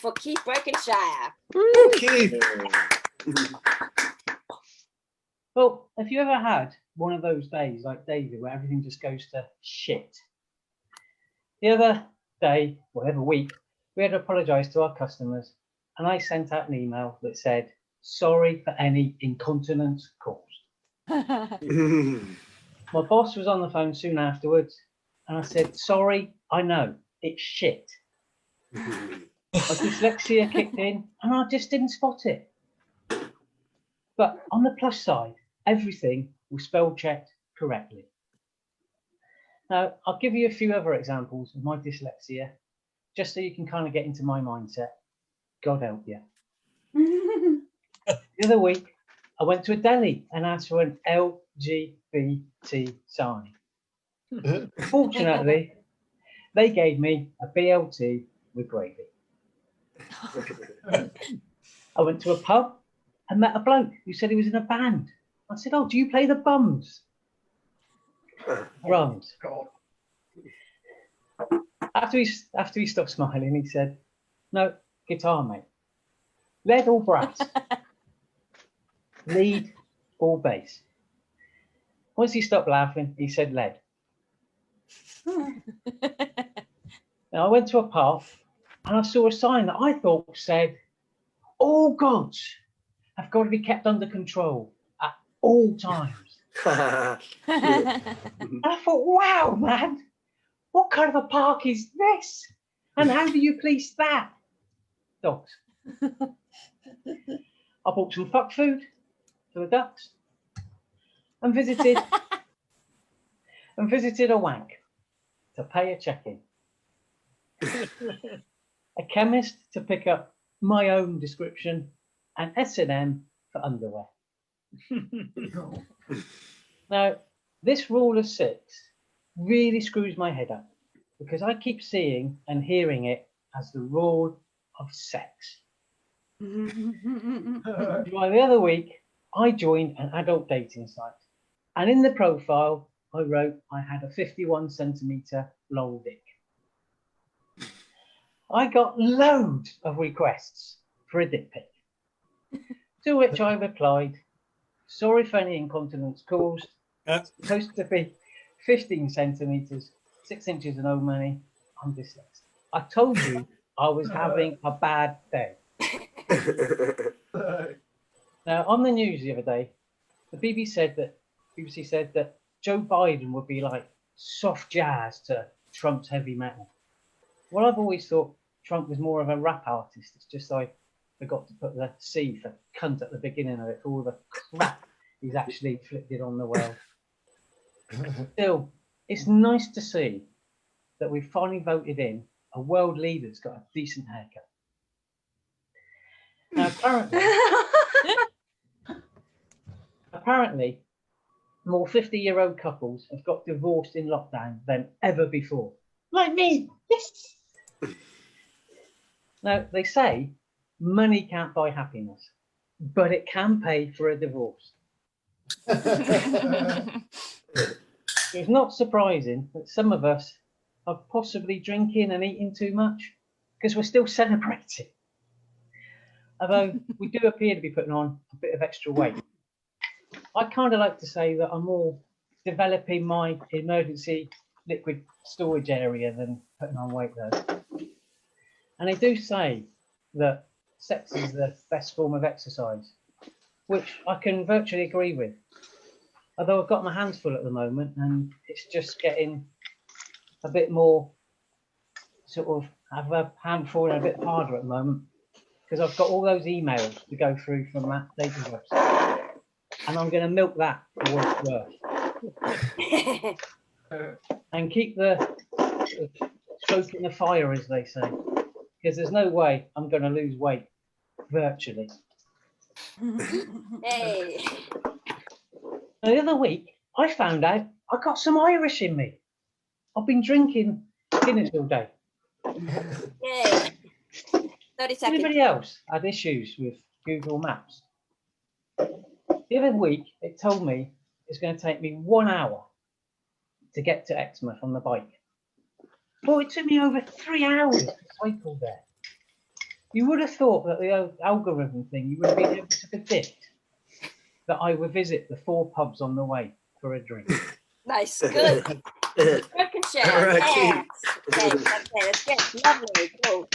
for Keith Berkshire. Keith. Well, have you ever had one of those days like David where everything just goes to shit? The other day, or every week, we had to apologise to our customers, and I sent out an email that said, sorry for any incontinence caused. My boss was on the phone soon afterwards, and I said, sorry, I know, it's shit. My dyslexia kicked in, and I just didn't spot it. But on the plus side, everything was spell checked correctly. Now, I'll give you a few other examples of my dyslexia, just so you can kind of get into my mindset. God help you. The other week, I went to a deli and asked for an LGBT sign. Fortunately, they gave me a BLT with gravy. I went to a pub and met a bloke who said he was in a band. I said, oh, do you play the bums? Drums. After he stopped smiling, he said, no, guitar, mate. Lead or brass? Lead or bass? Once he stopped laughing, he said lead. Now I went to a park and I saw a sign that I thought said, all gods have got to be kept under control at all times. And I thought, wow, man, what kind of a park is this? And how do you police that? Dogs. I bought some fuck food for the ducks and visited a wank to pay a check-in. A chemist to pick up my own description, and S&M for underwear. Now, this rule of 6 really screws my head up because I keep seeing and hearing it as the rule of sex. Well, the other week, I joined an adult dating site, and in the profile, I wrote I had a 51 centimetre long dick. I got loads of requests for a dick pic, to which I replied, sorry for any incontinence caused. It's supposed to be 15 centimetres, 6 inches and no money. I'm dyslexic. I told you I was having a bad day. Now, on the news the other day, the BBC said that Joe Biden would be like soft jazz to Trump's heavy metal. Well, I've always thought Trump was more of a rap artist. It's just I forgot to put the C for cunt at the beginning of it for all the crap he's actually inflicted on the world. Still, it's nice to see that we've finally voted in a world leader that's got a decent haircut. Now, apparently, more 50-year-old couples have got divorced in lockdown than ever before. Like me, yes! Now, they say money can't buy happiness, but it can pay for a divorce. It's not surprising that some of us are possibly drinking and eating too much because we're still celebrating. Although we do appear to be putting on a bit of extra weight. I kind of like to say that I'm more developing my emergency liquid storage area than putting on weight though. And they do say that sex is the best form of exercise, which I can virtually agree with. Although I've got my hands full at the moment and it's just getting a bit more sort of, I have a handful and a bit harder at the moment because I've got all those emails to go through from that dating website. And I'm going to milk that for what it's worth. And keep the stoking the fire, as they say, because there's no way I'm going to lose weight virtually. Hey. Now, the other week, I found out I got some Irish in me. I've been drinking Guinness all day. Yay. 30 seconds. Anybody else had issues with Google Maps? The other week, it told me it's going to take me 1 hour to get to Exmouth on the bike. Well, it took me over 3 hours to cycle there. You would have thought that the algorithm thing, you would have been able to predict that I would visit the 4 pubs on the way for a drink. Nice. Good. Broken share. All right, Yes. Okay, okay, that's good. Lovely. Cool.